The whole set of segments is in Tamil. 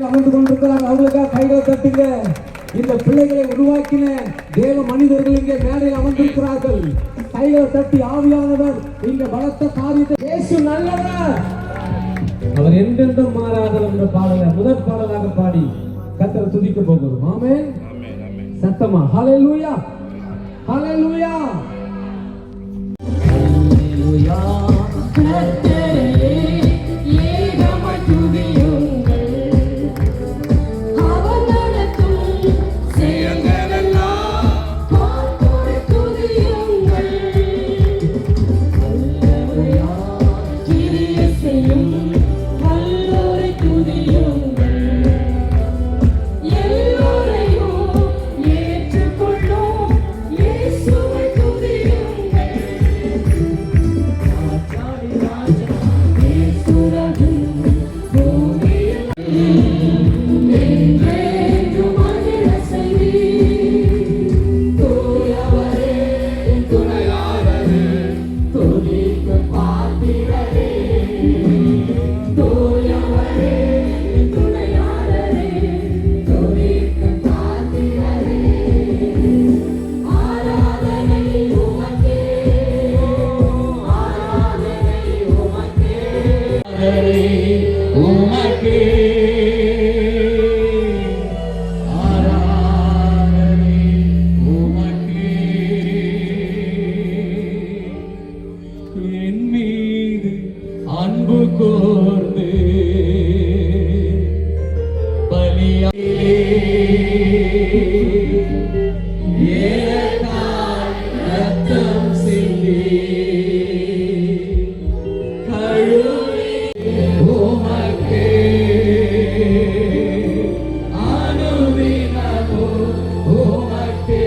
அமர்ந்து கொண்டிருக்கிறார். அவங்களுக்காக கைகளை தட்டுங்க. இந்த பிள்ளைகளை உருவாக்கின தேவ மனிதர்கள் இங்கே மேடையில் அமர்ந்திருக்கிறார்கள். கைகளை தட்டி ஆவியானவர் இங்க பலத்த காரியத்தை இயேசு நல்லவர், அவர் என்றென்றும் மாறாதவர் என்ற பாடலை முதல் பாடலாக பாடி கர்த்தரை துதிக்க போகிறோம். ஆமென். சத்தமா ஹல்லேலூயா, ஹல்லேலூயா, ஹல்லேலூயா. அன்பு கோர்ந்து பலியாய் ரத்தம் சிந்தி கழுவி உமக்கே அனுதினமும் உமக்கே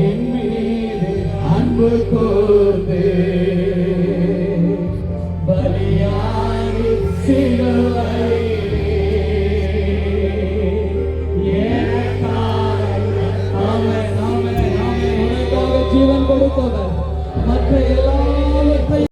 என் மீது அன்பு கோர்ந்து ஜீவன் கொடுத்தவர் மற்ற எல்லா